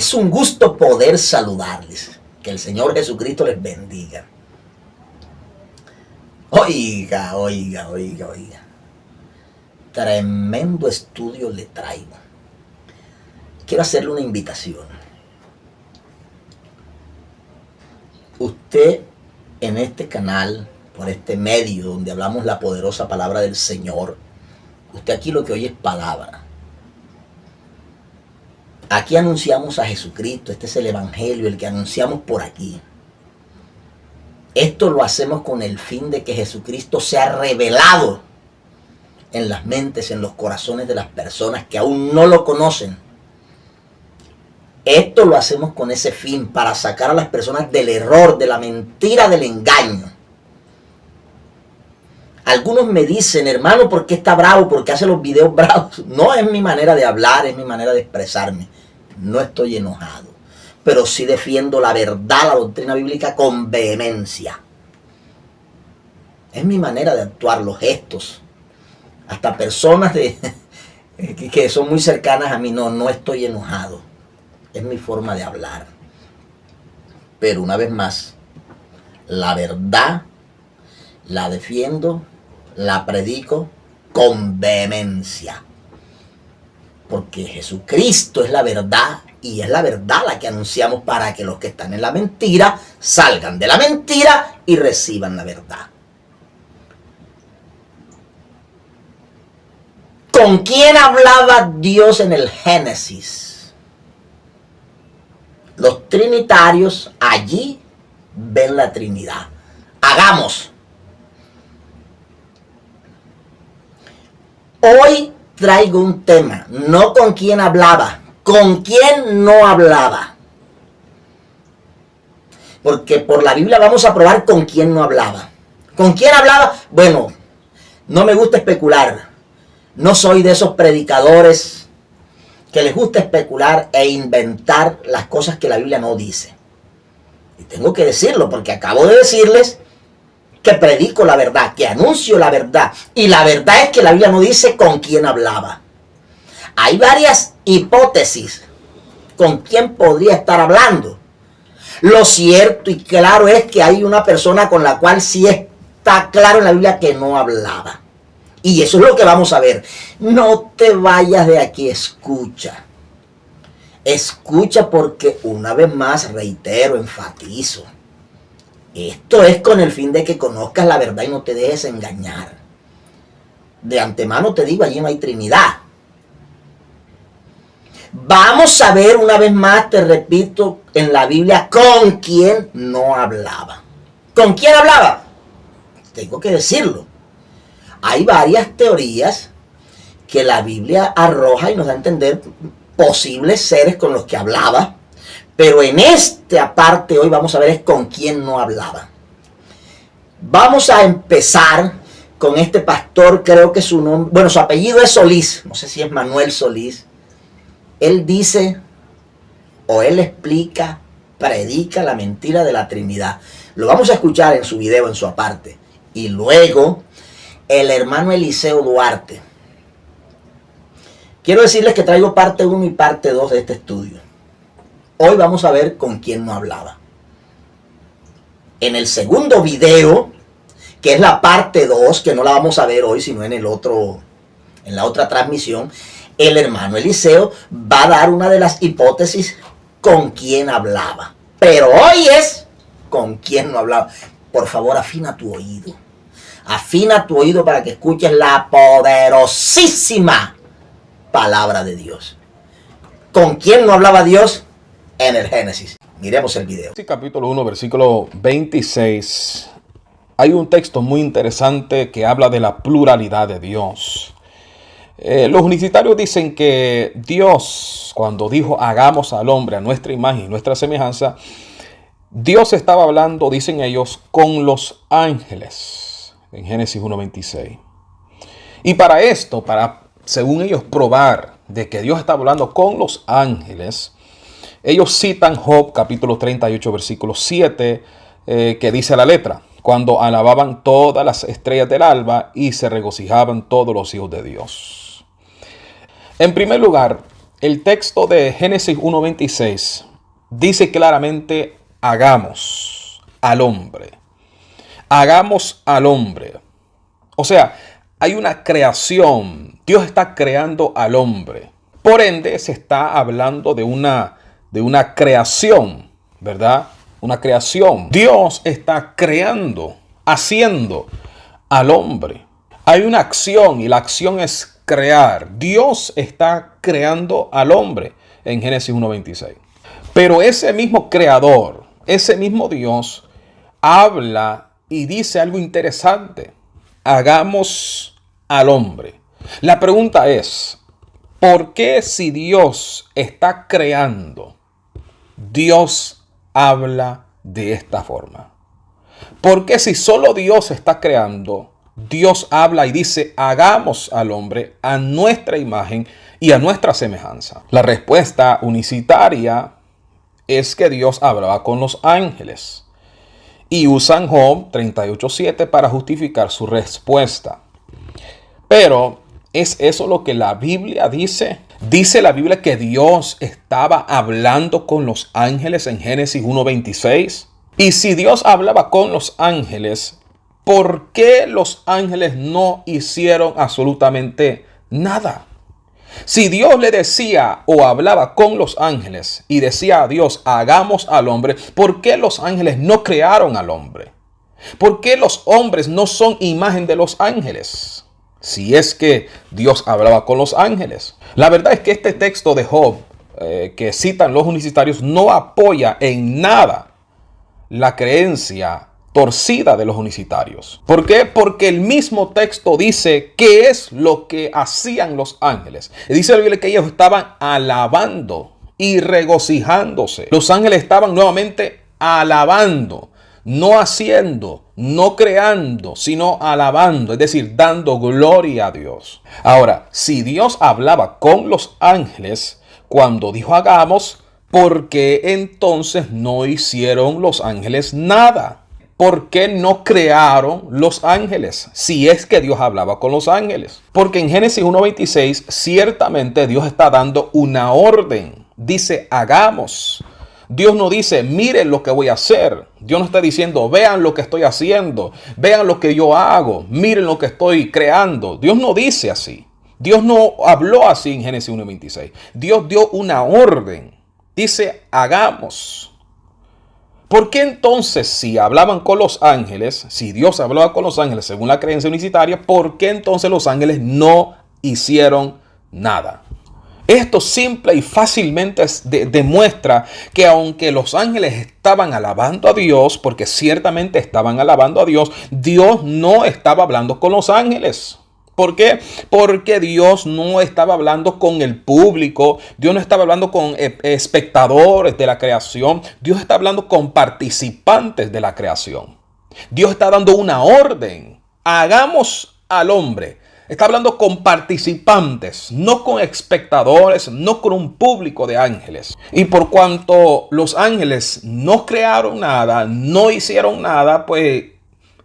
Es un gusto poder saludarles. Que el Señor Jesucristo les bendiga. Oiga. Tremendo estudio le traigo. Quiero hacerle una invitación. Usted en este canal, por este medio donde hablamos la poderosa palabra del Señor, usted aquí lo que oye es palabra. Aquí anunciamos a Jesucristo, este es el Evangelio, el que anunciamos por aquí. Esto lo hacemos con el fin de que Jesucristo sea revelado en las mentes, en los corazones de las personas que aún no lo conocen. Esto lo hacemos con ese fin, para sacar a las personas del error, de la mentira, del engaño. Algunos me dicen, hermano, ¿por qué está bravo? ¿Por qué hace los videos bravos? No es mi manera de hablar, es mi manera de expresarme. No estoy enojado, pero sí defiendo la verdad, la doctrina bíblica con vehemencia. Es mi manera de actuar, los gestos. Hasta personas que son muy cercanas a mí, no estoy enojado. Es mi forma de hablar. Pero una vez más, la verdad la defiendo, la predico con vehemencia. Porque Jesucristo es la verdad y es la verdad la que anunciamos para que los que están en la mentira salgan de la mentira y reciban la verdad. ¿Con quién hablaba Dios en el Génesis? Los trinitarios allí ven la Trinidad. Hagamos. Hoy traigo un tema, no con quién hablaba, con quién no hablaba. Porque por la Biblia vamos a probar con quién no hablaba. ¿Con quién hablaba? Bueno, no me gusta especular. No soy de esos predicadores que les gusta especular e inventar las cosas que la Biblia no dice. Y tengo que decirlo porque acabo de decirles que predico la verdad, que anuncio la verdad. Y la verdad es que la Biblia no dice con quién hablaba. Hay varias hipótesis con quién podría estar hablando. Lo cierto y claro es que hay una persona con la cual sí está claro en la Biblia que no hablaba. Y eso es lo que vamos a ver. No te vayas de aquí, escucha. Escucha porque una vez más reitero, enfatizo. Esto es con el fin de que conozcas la verdad y no te dejes engañar. De antemano te digo, allí no hay Trinidad. Vamos a ver una vez más, te repito, en la Biblia con quién no hablaba. ¿Con quién hablaba? Tengo que decirlo. Hay varias teorías que la Biblia arroja y nos da a entender posibles seres con los que hablaba. Pero en esta parte hoy vamos a ver es con quién no hablaba. Vamos a empezar con este pastor, creo que su nombre, bueno, su apellido es Solís, no sé si es Manuel Solís. Él dice, o él explica, predica la mentira de la Trinidad. Lo vamos a escuchar en su video, en su aparte. Y luego, el hermano Eliseo Duarte. Quiero decirles que traigo parte 1 y parte 2 de este estudio. Hoy vamos a ver con quién no hablaba. En el segundo video, que es la parte 2, que no la vamos a ver hoy, sino en la otra transmisión, el hermano Eliseo va a dar una de las hipótesis con quién hablaba. Pero hoy es con quién no hablaba. Por favor, afina tu oído. Afina tu oído para que escuches la poderosísima palabra de Dios. ¿Con quién no hablaba Dios en el Génesis? Miremos el video. Sí, capítulo 1, versículo 26. Hay un texto muy interesante que habla de la pluralidad de Dios. Los unicitarios dicen que Dios, cuando dijo hagamos al hombre a nuestra imagen y nuestra semejanza, Dios estaba hablando, dicen ellos, con los ángeles, en Génesis 1:26. Y para esto, según ellos probar de que Dios está hablando con los ángeles, ellos citan Job capítulo 38, versículo 7, que dice la letra: cuando alababan todas las estrellas del alba y se regocijaban todos los hijos de Dios. En primer lugar, el texto de Génesis 1:26 dice claramente, hagamos al hombre. Hagamos al hombre. O sea, hay una creación. Dios está creando al hombre. Por ende, se está hablando de una creación, ¿verdad? Una creación. Dios está creando, haciendo al hombre. Hay una acción y la acción es crear. Dios está creando al hombre en Génesis 1:26. Pero ese mismo creador, ese mismo Dios, habla y dice algo interesante. Hagamos al hombre. La pregunta es, ¿por qué si Dios está creando, Dios habla de esta forma? ¿Por qué si solo Dios está creando, Dios habla y dice, hagamos al hombre a nuestra imagen y a nuestra semejanza? La respuesta unicitaria es que Dios hablaba con los ángeles. Y usan Job 38:7 para justificar su respuesta. Pero, ¿es eso lo que la Biblia dice? Dice la Biblia que Dios estaba hablando con los ángeles en Génesis 1:26. Y si Dios hablaba con los ángeles, ¿por qué los ángeles no hicieron absolutamente nada? Si Dios le decía o hablaba con los ángeles y decía a Dios, hagamos al hombre, ¿por qué los ángeles no crearon al hombre? ¿Por qué los hombres no son imagen de los ángeles? Si es que Dios hablaba con los ángeles. La verdad es que este texto de Job que citan los unicitarios no apoya en nada la creencia torcida de los unicitarios. ¿Por qué? Porque el mismo texto dice qué es lo que hacían los ángeles. Dice la Biblia que ellos estaban alabando y regocijándose. Los ángeles estaban nuevamente alabando, no haciendo, no creando, sino alabando, es decir, dando gloria a Dios. Ahora, si Dios hablaba con los ángeles cuando dijo hagamos, ¿por qué entonces no hicieron los ángeles nada? ¿Por qué no crearon los ángeles? Si es que Dios hablaba con los ángeles. Porque en Génesis 1:26 ciertamente Dios está dando una orden. Dice, hagamos. Dios no dice, miren lo que voy a hacer. Dios no está diciendo, vean lo que estoy haciendo. Vean lo que yo hago. Miren lo que estoy creando. Dios no dice así. Dios no habló así en Génesis 1:26. Dios dio una orden. Dice, hagamos. ¿Por qué entonces, si hablaban con los ángeles, si Dios hablaba con los ángeles según la creencia unicitaria, por qué entonces los ángeles no hicieron nada? Esto simple y fácilmente demuestra que aunque los ángeles estaban alabando a Dios, porque ciertamente estaban alabando a Dios, Dios no estaba hablando con los ángeles. ¿Por qué? Porque Dios no estaba hablando con el público, Dios no estaba hablando con espectadores de la creación, Dios está hablando con participantes de la creación. Dios está dando una orden, hagamos al hombre. Está hablando con participantes, no con espectadores, no con un público de ángeles. Y por cuanto los ángeles no crearon nada, no hicieron nada, pues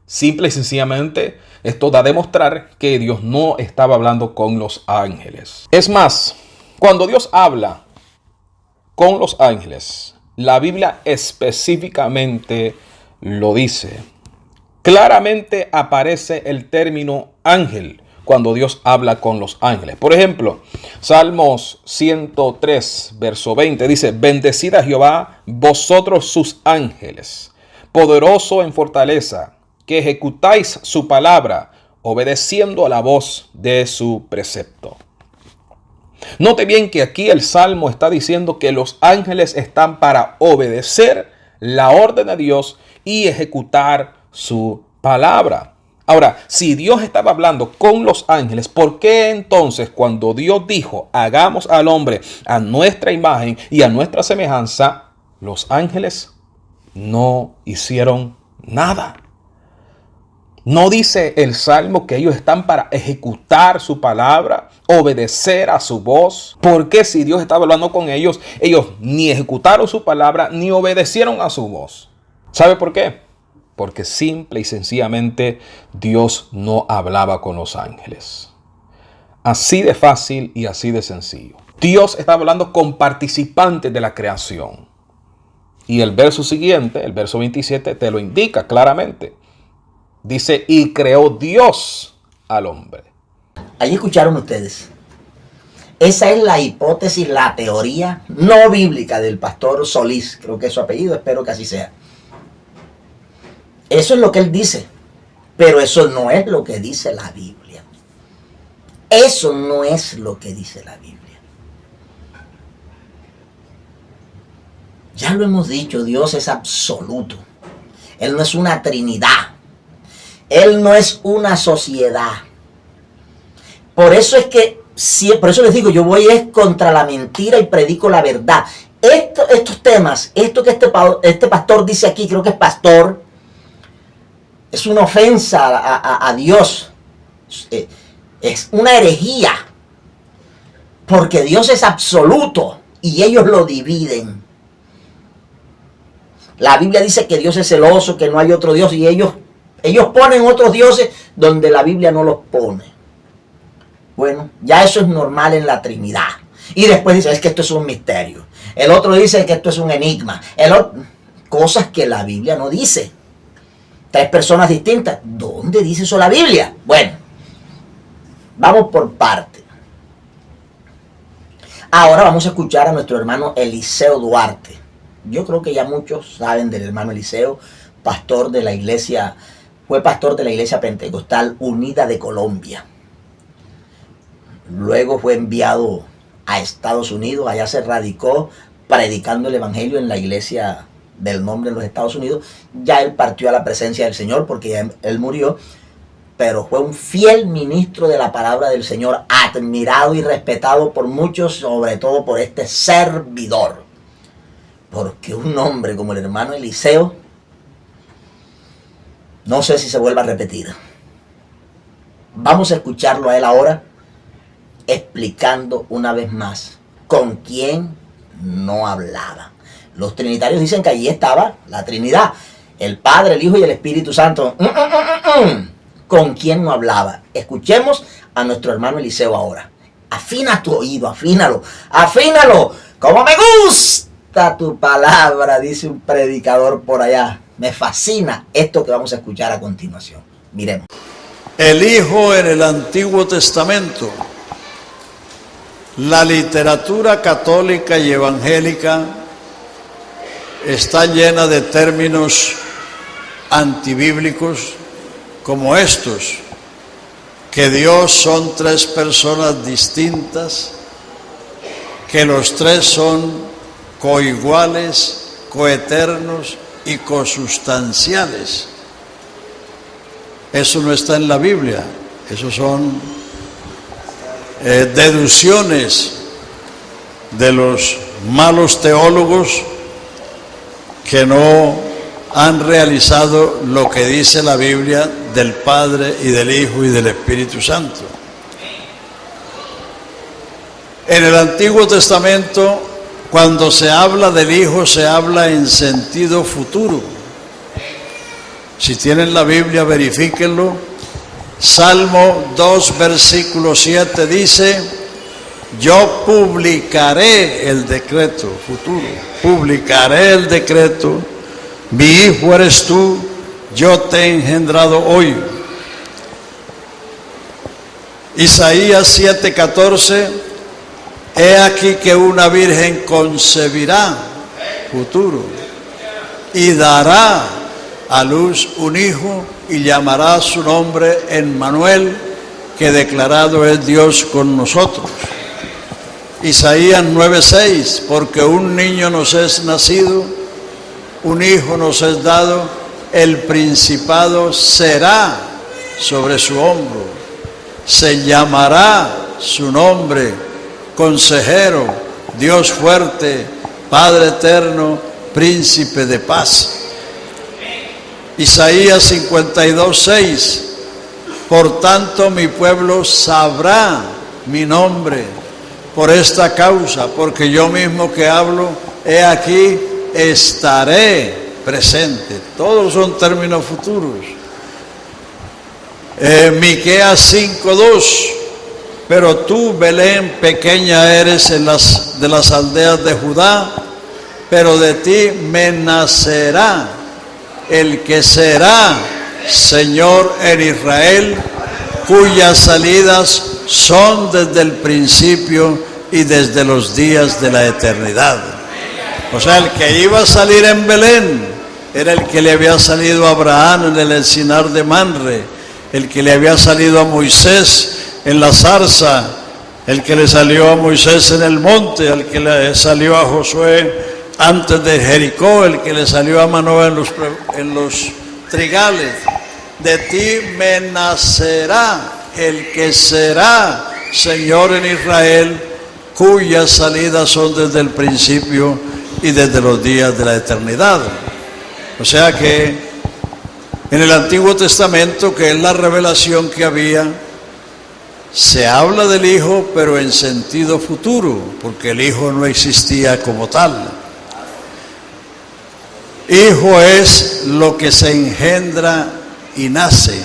simple y sencillamente esto da a demostrar que Dios no estaba hablando con los ángeles. Es más, cuando Dios habla con los ángeles, la Biblia específicamente lo dice. Claramente aparece el término ángel cuando Dios habla con los ángeles. Por ejemplo, Salmos 103, verso 20 dice, bendecid a Jehová vosotros sus ángeles, poderoso en fortaleza, que ejecutáis su palabra, obedeciendo a la voz de su precepto. Note bien que aquí el Salmo está diciendo que los ángeles están para obedecer la orden de Dios y ejecutar su palabra. Ahora, si Dios estaba hablando con los ángeles, ¿por qué entonces cuando Dios dijo, hagamos al hombre a nuestra imagen y a nuestra semejanza, los ángeles no hicieron nada? ¿No dice el Salmo que ellos están para ejecutar su palabra, obedecer a su voz? ¿Por qué si Dios estaba hablando con ellos, ellos ni ejecutaron su palabra ni obedecieron a su voz? ¿Sabe por qué? Porque simple y sencillamente Dios no hablaba con los ángeles. Así de fácil y así de sencillo. Dios está hablando con participantes de la creación. Y el verso siguiente, el verso 27, te lo indica claramente. Dice, y creó Dios al hombre. Ahí escucharon ustedes. Esa es la hipótesis, la teoría no bíblica del pastor Solís. Creo que es su apellido, espero que así sea. Eso es lo que él dice. Pero eso no es lo que dice la Biblia. Eso no es lo que dice la Biblia. Ya lo hemos dicho, Dios es absoluto. Él no es una trinidad. Él no es una sociedad. Por eso es que, por eso les digo, yo voy es contra la mentira y predico la verdad. Estos temas, esto que este pastor dice aquí, creo que es pastor, es una ofensa a Dios. Es una herejía. Porque Dios es absoluto y ellos lo dividen. La Biblia dice que Dios es celoso, que no hay otro Dios, y ellos ponen otros dioses donde la Biblia no los pone. Bueno, ya eso es normal en la Trinidad. Y después dice, es que esto es un misterio. El otro dice que esto es un enigma. Cosas que la Biblia no dice. 3 personas distintas. ¿Dónde dice eso la Biblia? Bueno, vamos por parte. Ahora vamos a escuchar a nuestro hermano Eliseo Duarte. Yo creo que ya muchos saben del hermano Eliseo, pastor de la iglesia, fue pastor de la iglesia pentecostal unida de Colombia. Luego fue enviado a Estados Unidos, allá se radicó predicando el evangelio en la iglesia del nombre en los Estados Unidos. Ya él partió a la presencia del Señor porque ya él murió, pero fue un fiel ministro de la palabra del Señor, admirado y respetado por muchos, sobre todo por este servidor. Porque un hombre como el hermano Eliseo, no sé si se vuelva a repetir. Vamos a escucharlo a él ahora, explicando una vez más con quién no hablaba. Los trinitarios dicen que allí estaba la Trinidad, el Padre, el Hijo y el Espíritu Santo. ¿Con quién no hablaba? Escuchemos a nuestro hermano Eliseo ahora. Afina tu oído, afínalo, como me gusta tu palabra, dice un predicador por allá. Me fascina esto que vamos a escuchar a continuación. Miremos. El Hijo en el Antiguo Testamento. La literatura católica y evangélica está llena de términos antibíblicos como estos, que Dios son 3 personas distintas, que los 3 son coiguales, coeternos y cosustanciales. Eso no está en la Biblia, eso son deducciones de los malos teólogos que no han realizado lo que dice la Biblia del Padre y del Hijo y del Espíritu Santo. En el Antiguo Testamento, cuando se habla del Hijo, se habla en sentido futuro. Si tienen la Biblia, verifíquenlo. Salmo 2, versículo 7 dice, yo publicaré el decreto futuro, publicaré el decreto, mi hijo eres tú, yo te he engendrado hoy. Isaías 7:14, he aquí que una virgen concebirá, futuro, y dará a luz un hijo y llamará su nombre Emmanuel, que declarado es Dios con nosotros. Isaías 9:6, porque un niño nos es nacido, un hijo nos es dado, el principado será sobre su hombro, se llamará su nombre, Consejero, Dios fuerte, Padre eterno, Príncipe de paz. Isaías 52:6, por tanto mi pueblo sabrá mi nombre por esta causa, porque yo mismo que hablo, he aquí, estaré presente. Todos son términos futuros. Miqueas 5:2, pero tú, Belén, pequeña eres de las aldeas de Judá, pero de ti me nacerá el que será Señor en Israel, cuyas salidas son desde el principio y desde los días de la eternidad. O sea, el que iba a salir en Belén era el que le había salido a Abraham en el encinar de Manre, el que le había salido a Moisés en la zarza, el que le salió a Moisés en el monte, el que le salió a Josué antes de Jericó, el que le salió a Manoah en los trigales. De ti me nacerá el que será Señor en Israel, cuyas salidas son desde el principio y desde los días de la eternidad. O sea que en el Antiguo Testamento, que es la revelación que había, se habla del Hijo, pero en sentido futuro, porque el Hijo no existía como tal. Hijo es lo que se engendra y nace.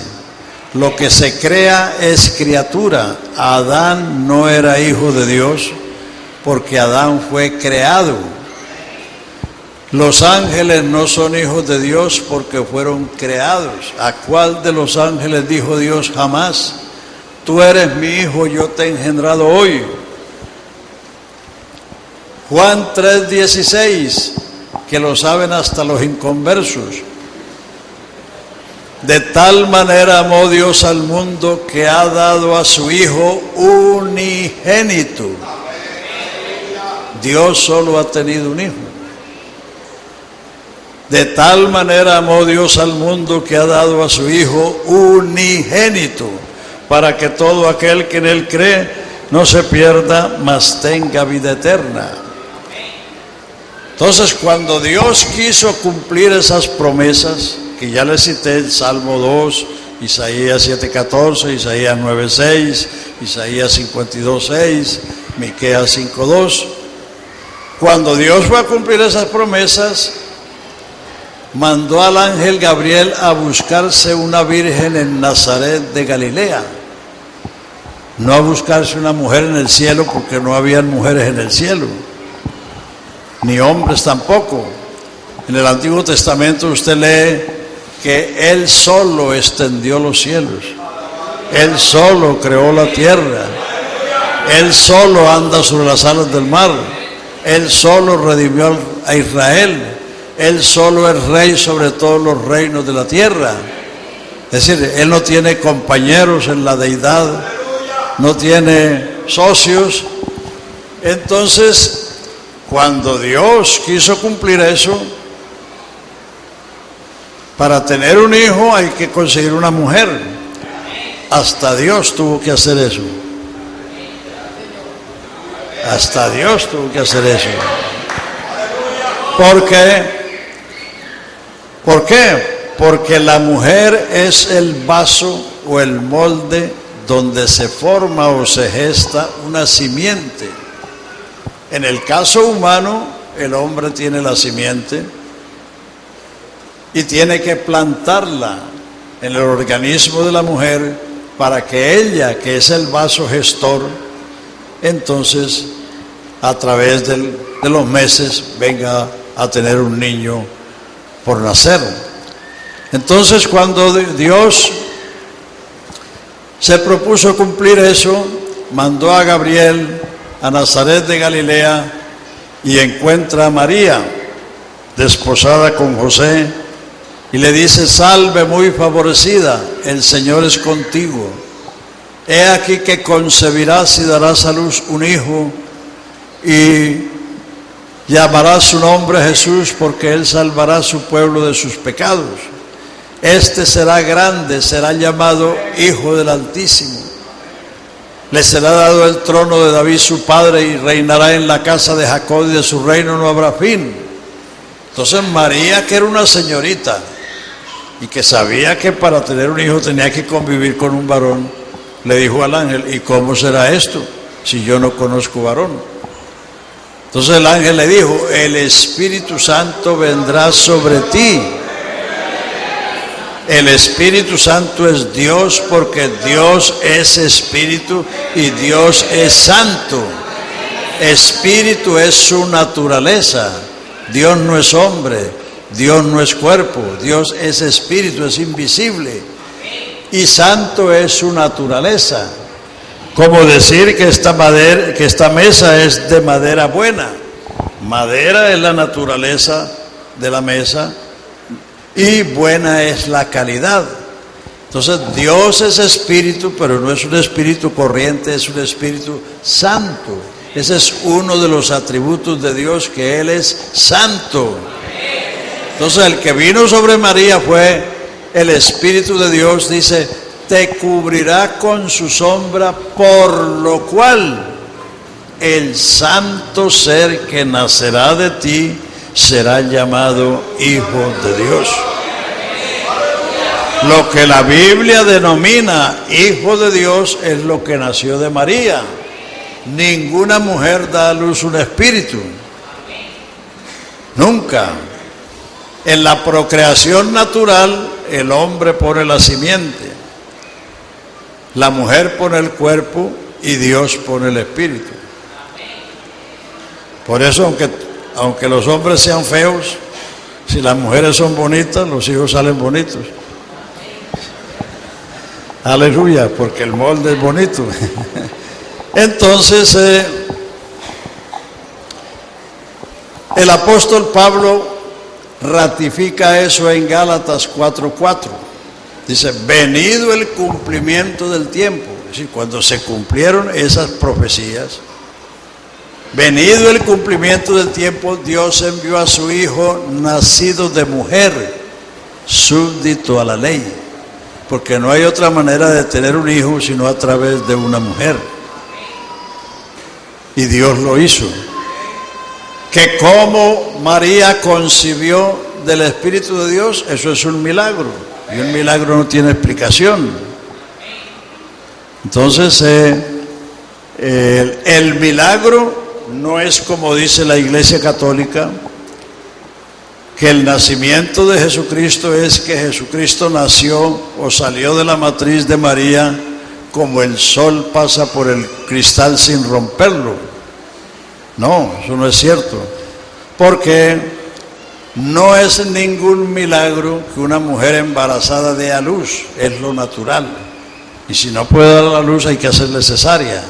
Lo que se crea es criatura. Adán no era hijo de Dios, porque Adán fue creado. Los ángeles no son hijos de Dios porque fueron creados. ¿A cuál de los ángeles dijo Dios jamás? Tú eres mi hijo, yo te he engendrado hoy. Juan 3:16, que lo saben hasta los inconversos. De tal manera amó Dios al mundo que ha dado a su Hijo unigénito. Dios solo ha tenido un hijo. De tal manera amó Dios al mundo que ha dado a su Hijo unigénito, para que todo aquel que en Él cree no se pierda, mas tenga vida eterna. Entonces, cuando Dios quiso cumplir esas promesas, que ya les cité, el Salmo 2, Isaías 7:14, Isaías 9:6, Isaías 52:6, Miqueas 5:2, cuando Dios fue a cumplir esas promesas, mandó al ángel Gabriel a buscarse una virgen en Nazaret de Galilea. No a buscarse una mujer en el cielo, porque no habían mujeres en el cielo, ni hombres tampoco. En el Antiguo Testamento usted lee que Él solo extendió los cielos, Él solo creó la tierra, Él solo anda sobre las alas del mar, Él solo redimió a Israel, Él solo es rey sobre todos los reinos de la tierra. Es decir, Él no tiene compañeros en la deidad, no tiene socios. Entonces, cuando Dios quiso cumplir eso, para tener un hijo hay que conseguir una mujer. Hasta Dios tuvo que hacer eso. Hasta Dios tuvo que hacer eso. ¿Por qué? Porque la mujer es el vaso o el molde donde se forma o se gesta una simiente. En el caso humano, el hombre tiene la simiente y tiene que plantarla en el organismo de la mujer para que ella, que es el vaso gestor, entonces a través de los meses venga a tener un niño por nacer. Entonces, cuando Dios se propuso cumplir eso, mandó a Gabriel a Nazaret de Galilea y encuentra a María desposada con José y le dice: salve muy favorecida, el Señor es contigo. He aquí que concebirás y darás a luz un hijo y llamará su nombre Jesús, porque Él salvará a su pueblo de sus pecados. Este será grande, será llamado Hijo del Altísimo. Le será dado el trono de David su padre y reinará en la casa de Jacob, y de su reino no habrá fin. Entonces María, que era una señorita y que sabía que para tener un hijo tenía que convivir con un varón, le dijo al ángel: ¿y cómo será esto si yo no conozco varón? Entonces el ángel le dijo: el Espíritu Santo vendrá sobre ti El Espíritu Santo es Dios porque Dios es Espíritu y Dios es Santo. Espíritu es su naturaleza. Dios no es hombre, Dios no es cuerpo, Dios es Espíritu, es invisible. Y Santo es su naturaleza. Como decir que esta mesa es de madera buena. Madera es la naturaleza de la mesa y buena es la calidad. Entonces Dios es espíritu, pero no es un espíritu corriente, es un espíritu santo. Ese es uno de los atributos de Dios, que Él es santo. Entonces el que vino sobre María fue el Espíritu de Dios. Dice, te cubrirá con su sombra, por lo cual el santo ser que nacerá de ti será llamado Hijo de Dios. Lo que la Biblia denomina Hijo de Dios es lo que nació de María. Ninguna mujer da a luz un espíritu. Nunca. En la procreación natural, el hombre pone la simiente, la mujer pone el cuerpo y Dios pone el espíritu. Por eso, aunque los hombres sean feos, si las mujeres son bonitas, los hijos salen bonitos. Aleluya, porque el molde es bonito. Entonces, el apóstol Pablo ratifica eso en Gálatas 4:4. Dice, venido el cumplimiento del tiempo. Es decir, cuando se cumplieron esas profecías, venido el cumplimiento del tiempo, Dios envió a su Hijo nacido de mujer, súbdito a la ley. Porque no hay otra manera de tener un hijo sino a través de una mujer. Y Dios lo hizo. Que como María concibió del Espíritu de Dios, eso es un milagro. Y un milagro no tiene explicación. Entonces, el milagro no es como dice la Iglesia Católica, que el nacimiento de Jesucristo es que Jesucristo nació o salió de la matriz de María como el sol pasa por el cristal sin romperlo. No, eso no es cierto, porque no es ningún milagro que una mujer embarazada dé a luz, es lo natural. Y si no puede dar a luz hay que hacerle cesárea.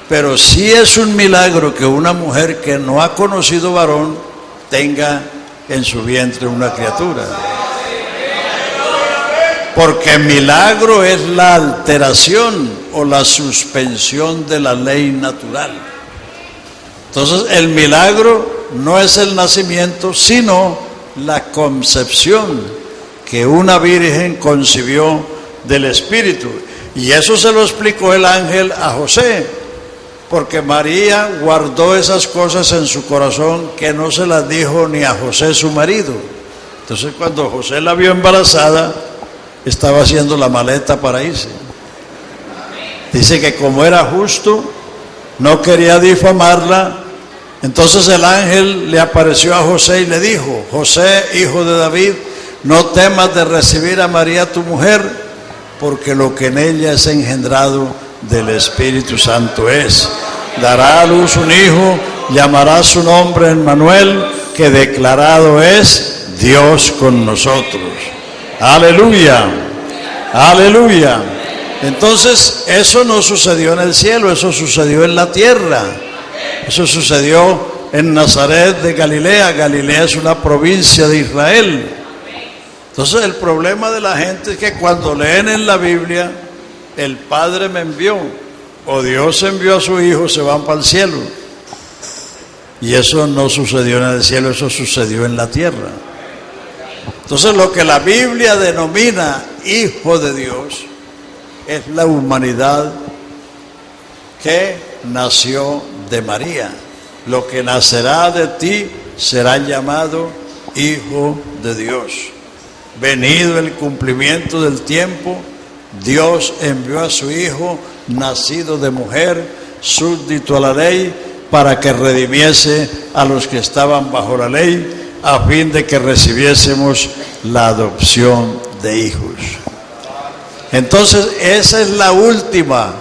Pero sí es un milagro que una mujer que no ha conocido varón tenga en su vientre una criatura. Porque milagro es la alteración o la suspensión de la ley natural. Entonces el milagro no es el nacimiento, sino la concepción que una virgen concibió del Espíritu. Y eso se lo explicó el ángel a José, porque María guardó esas cosas en su corazón que no se las dijo ni a José su marido. Entonces cuando José la vio embarazada, estaba haciendo la maleta para irse. Dice que como era justo, no quería difamarla. Entonces el ángel le apareció a José y le dijo, José, hijo de David, no temas de recibir a María tu mujer, porque lo que en ella es engendrado del Espíritu Santo es. Dará a luz un hijo, llamará su nombre Emmanuel, que declarado es Dios con nosotros. Aleluya, aleluya. Entonces eso no sucedió en el cielo, eso sucedió en la tierra. Eso sucedió en Nazaret de Galilea. Galilea es una provincia de Israel. Entonces el problema de la gente es que cuando leen en la Biblia, el Padre me envió, o Dios envió a su Hijo, se van para el cielo. Y eso no sucedió en el cielo, eso sucedió en la tierra. Entonces lo que la Biblia denomina Hijo de Dios es la humanidad que nació de María. Lo que nacerá de ti será llamado Hijo de Dios. Venido el cumplimiento del tiempo, Dios envió a su Hijo, nacido de mujer, súbdito a la ley, para que redimiese a los que estaban bajo la ley, a fin de que recibiésemos la adopción de hijos. Entonces, esa es la última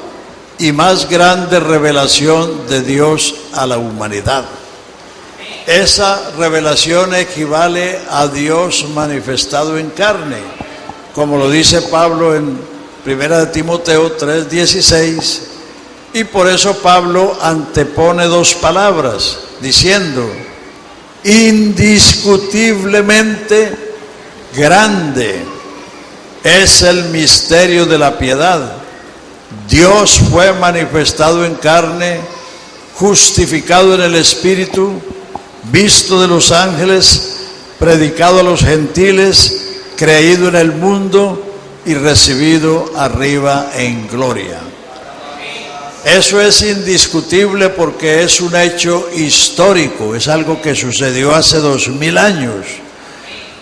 y más grande revelación de Dios a la humanidad. Esa revelación equivale a Dios manifestado en carne, como lo dice Pablo en 1 de Timoteo 3:16, y por eso Pablo antepone dos palabras, diciendo, indiscutiblemente grande es el misterio de la piedad. Dios fue manifestado en carne, justificado en el Espíritu, visto de los ángeles, predicado a los gentiles, creído en el mundo y recibido arriba en gloria. Eso es indiscutible porque es un hecho histórico, es algo que sucedió hace 2000 años.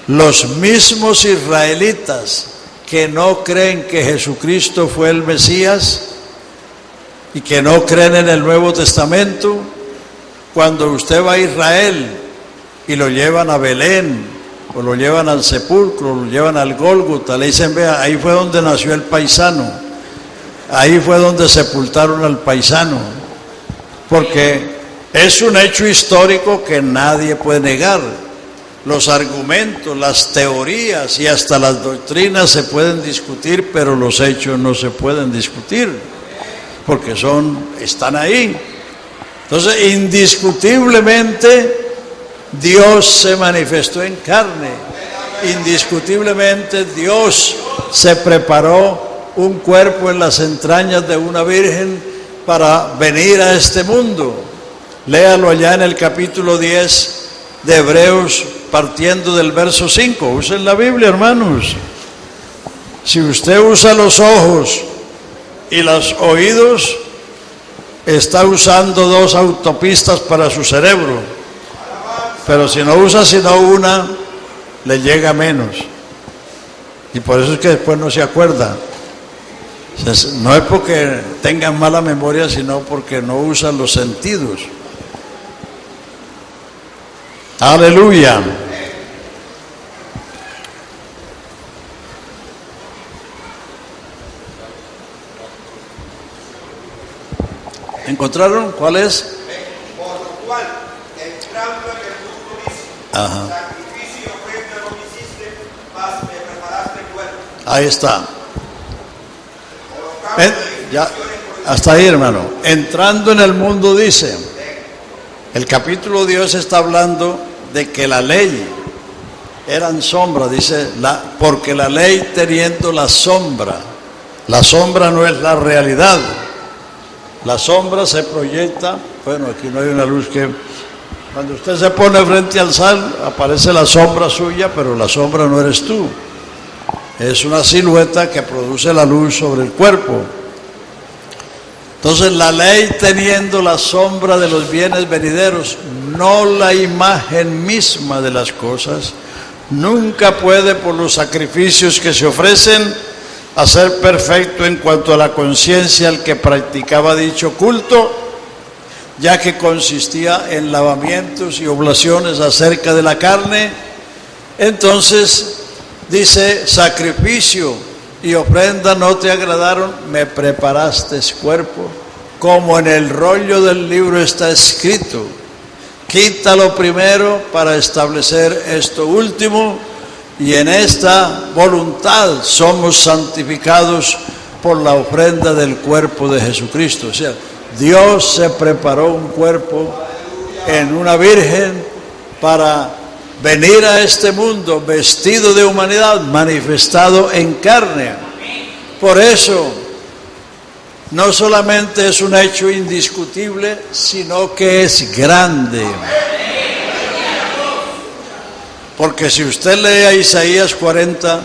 Los mismos israelitas que no creen que Jesucristo fue el Mesías y que no creen en el Nuevo Testamento, cuando usted va a Israel y lo llevan a Belén, o lo llevan al sepulcro, o lo llevan al Gólgota, le dicen, vea, ahí fue donde nació el paisano, ahí fue donde sepultaron al paisano, porque es un hecho histórico que nadie puede negar. Los argumentos, las teorías y hasta las doctrinas se pueden discutir, pero los hechos no se pueden discutir, porque están ahí. Entonces, indiscutiblemente, Dios se manifestó en carne. Indiscutiblemente, Dios se preparó un cuerpo en las entrañas de una virgen para venir a este mundo. Léalo allá en el capítulo 10 de Hebreos, partiendo del verso 5. Usen la Biblia, hermanos. Si usted usa los ojos y los oídos, está usando dos autopistas para su cerebro, pero si no usa sino una, le llega menos, y por eso es que después no se acuerda. No es porque tengan mala memoria, sino porque no usan los sentidos. Aleluya. ¿Encontraron cuál es? Por lo cual, entrando en el mundo dice, sacrificio y ofrenda no me hiciste, mas me preparaste el cuerpo. Ahí está. Ya, hasta ahí, hermano. Entrando en el mundo dice, el capítulo Dios está hablando de que la ley eran sombra, dice, porque la ley teniendo la sombra no es la realidad. La sombra se proyecta, bueno, aquí no hay una luz que... Cuando usted se pone frente al sol, aparece la sombra suya, pero la sombra no eres tú. Es una silueta que produce la luz sobre el cuerpo. Entonces, la ley teniendo la sombra de los bienes venideros, no la imagen misma de las cosas, nunca puede, por los sacrificios que se ofrecen, a ser perfecto en cuanto a la conciencia al que practicaba dicho culto, ya que consistía en lavamientos y oblaciones acerca de la carne. Entonces dice, sacrificio y ofrenda no te agradaron, me preparaste cuerpo, como en el rollo del libro está escrito, quítalo primero para establecer esto último. Y en esta voluntad somos santificados por la ofrenda del cuerpo de Jesucristo. O sea, Dios se preparó un cuerpo en una virgen para venir a este mundo vestido de humanidad, manifestado en carne. Por eso, no solamente es un hecho indiscutible, sino que es grande. Porque si usted lee a Isaías 40,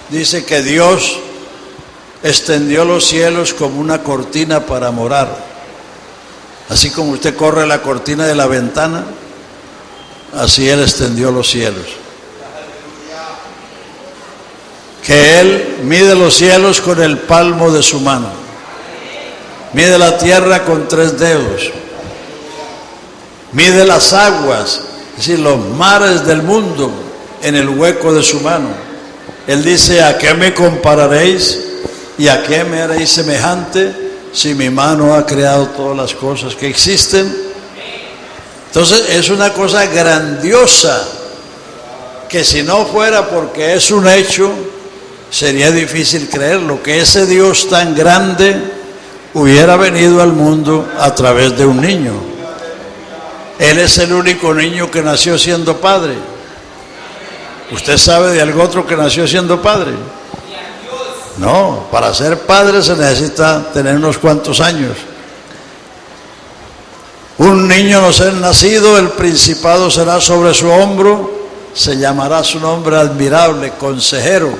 dice que Dios extendió los cielos como una cortina para morar. Así como usted corre la cortina de la ventana, así Él extendió los cielos. Que Él mide los cielos con el palmo de su mano. Mide la tierra con 3 dedos. Mide las aguas, es decir, los mares del mundo, en el hueco de su mano. Él dice, ¿a qué me compararéis y a qué me haréis semejante si mi mano ha creado todas las cosas que existen? Entonces es una cosa grandiosa que si no fuera porque es un hecho, sería difícil creerlo, que ese Dios tan grande hubiera venido al mundo a través de un niño. Él es el único niño que nació siendo padre. ¿Usted sabe de algún otro que nació siendo padre? No, para ser padre se necesita tener unos cuantos años. Un niño no ser nacido, el principado será sobre su hombro, se llamará su nombre admirable, consejero,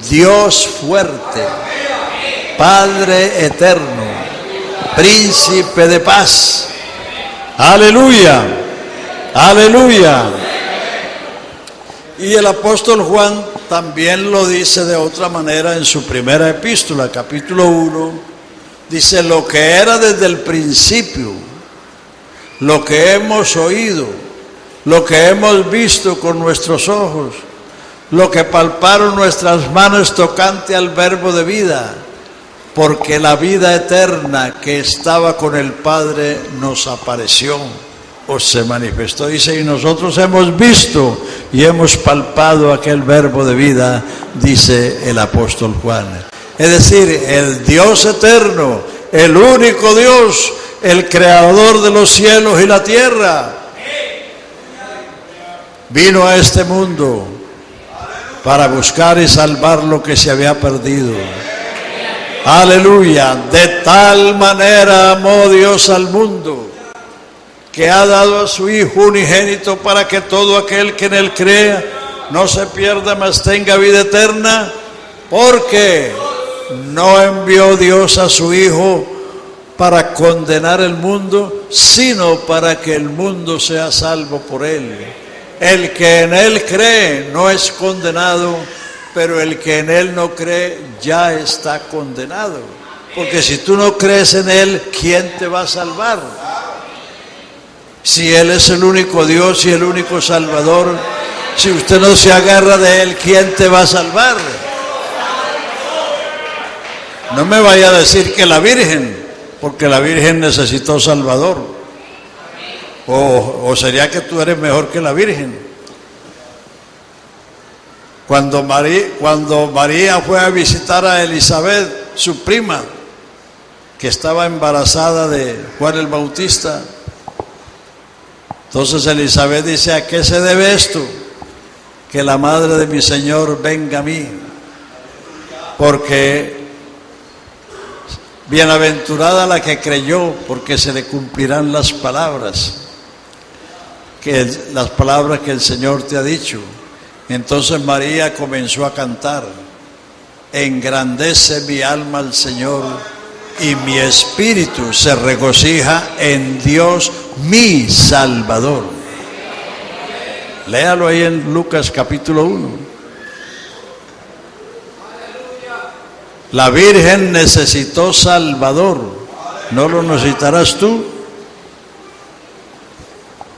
Dios fuerte, Padre eterno, príncipe de paz. Aleluya, aleluya. Y el apóstol Juan también lo dice de otra manera en su primera epístola, capítulo 1, dice, lo que era desde el principio, lo que hemos oído, lo que hemos visto con nuestros ojos, lo que palparon nuestras manos tocante al verbo de vida, porque la vida eterna que estaba con el Padre nos apareció o se manifestó. Dice, y nosotros hemos visto y hemos palpado aquel verbo de vida, dice el apóstol Juan. Es decir, el Dios eterno, el único Dios, el creador de los cielos y la tierra, vino a este mundo para buscar y salvar lo que se había perdido. Aleluya. De tal manera amó Dios al mundo, que ha dado a su Hijo unigénito para que todo aquel que en Él crea no se pierda, mas tenga vida eterna, porque no envió Dios a su Hijo para condenar el mundo, sino para que el mundo sea salvo por Él. El que en Él cree no es condenado, pero el que en Él no cree ya está condenado. Porque si tú no crees en Él, ¿quién te va a salvar? Si Él es el único Dios y el único Salvador, si usted no se agarra de Él, ¿quién te va a salvar? No me vaya a decir que la Virgen, porque la Virgen necesitó Salvador. O sería que tú eres mejor que la Virgen. Cuando María fue a visitar a Elizabeth, su prima, que estaba embarazada de Juan el Bautista, entonces Elizabeth dice, ¿a qué se debe esto? Que la madre de mi Señor venga a mí, porque bienaventurada la que creyó, porque se le cumplirán las palabras que el Señor te ha dicho. Entonces María comenzó a cantar, engrandece mi alma al Señor y mi espíritu se regocija en Dios mi Salvador. Léalo ahí en Lucas capítulo 1. La Virgen necesitó Salvador, ¿no lo necesitarás tú?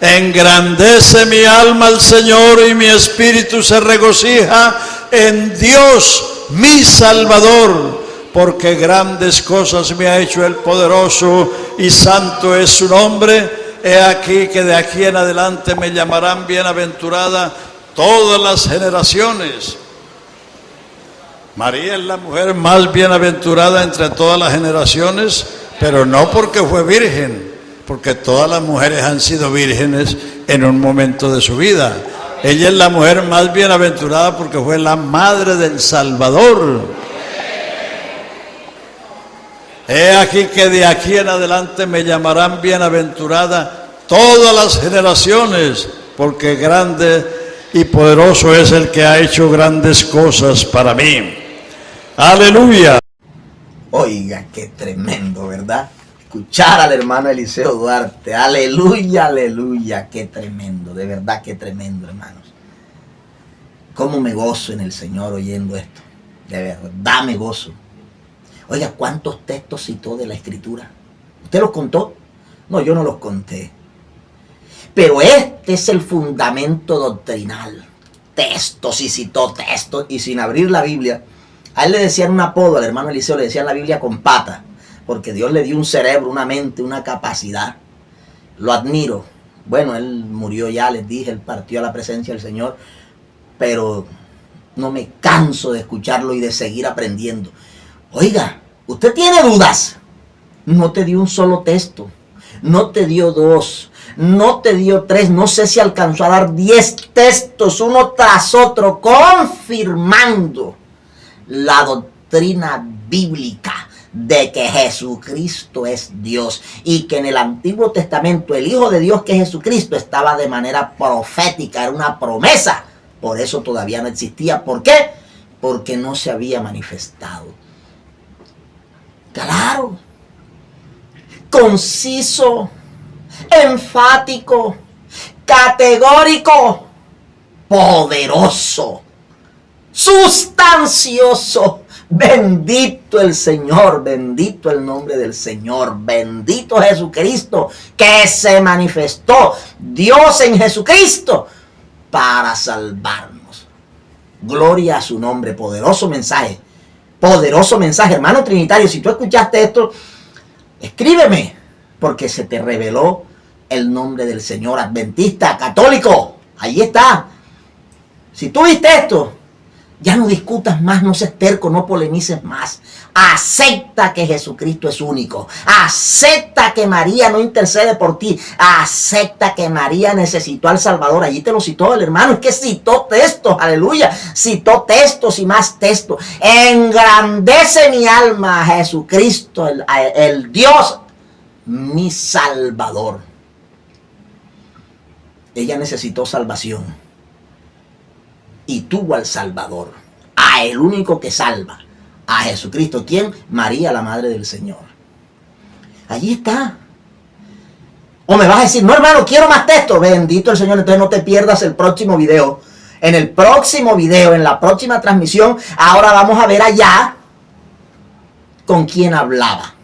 Engrandece mi alma al Señor y mi espíritu se regocija en Dios mi Salvador, porque grandes cosas me ha hecho el poderoso y santo es su nombre. He aquí que de aquí en adelante me llamarán bienaventurada todas las generaciones. María es la mujer más bienaventurada entre todas las generaciones, pero no porque fue virgen, porque todas las mujeres han sido vírgenes en un momento de su vida. Ella es la mujer más bienaventurada porque fue la madre del Salvador. He aquí que de aquí en adelante me llamarán bienaventurada todas las generaciones, porque grande y poderoso es el que ha hecho grandes cosas para mí. Aleluya. Oiga, qué tremendo, ¿verdad? Escuchar al hermano Eliseo Duarte. Aleluya, aleluya, qué tremendo, de verdad qué tremendo, hermanos. Cómo me gozo en el Señor oyendo esto. De verdad me gozo. Oiga, ¿cuántos textos citó de la Escritura? ¿Usted los contó? No, yo no los conté. Pero este es el fundamento doctrinal. textos y citó textos y sin abrir la Biblia. A él le decían un apodo, al hermano Eliseo le decían la Biblia con pata, porque Dios le dio un cerebro, una mente, una capacidad. Lo admiro. Bueno, él murió ya, les dije, él partió a la presencia del Señor, pero no me canso de escucharlo y de seguir aprendiendo. Oiga, usted tiene dudas. No te dio un solo texto, no te dio 2, no te dio 3, no sé si alcanzó a dar 10 textos uno tras otro, confirmando la doctrina bíblica de que Jesucristo es Dios y que en el Antiguo Testamento el Hijo de Dios, que es Jesucristo, estaba de manera profética, era una promesa. Por eso todavía no existía. ¿Por qué? Porque no se había manifestado. Claro, conciso, enfático, categórico, poderoso, sustancioso. Bendito el Señor, bendito el nombre del Señor, bendito Jesucristo, que se manifestó, Dios en Jesucristo, para salvarnos. Gloria a su nombre, poderoso mensaje, hermano trinitario. Si tú escuchaste esto, escríbeme, porque se te reveló el nombre del Señor. Adventista, católico, ahí está. Si tú viste esto, ya no discutas más, no seas terco, no polemices más. Acepta que Jesucristo es único. Acepta que María no intercede por ti. Acepta que María necesitó al Salvador. Allí te lo citó el hermano. Es que citó textos, aleluya. Citó textos y más textos. Engrandece mi alma a Jesucristo, el Dios, mi Salvador. Ella necesitó salvación. Y tuvo al Salvador, a el único que salva, a Jesucristo. ¿Quién? María, la madre del Señor. Allí está. O me vas a decir, no hermano, quiero más texto. Bendito el Señor, entonces no te pierdas el próximo video. En el próximo video, en la próxima transmisión, ahora vamos a ver allá con quién hablaba.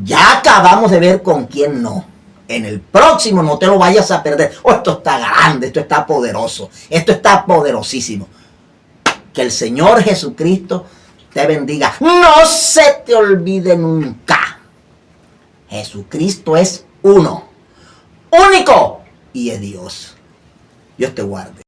Ya acabamos de ver con quién no. En el próximo no te lo vayas a perder. Oh, esto está grande, esto está poderoso, esto está poderosísimo. Que el Señor Jesucristo te bendiga. No se te olvide nunca. Jesucristo es uno, único y es Dios. Dios te guarde.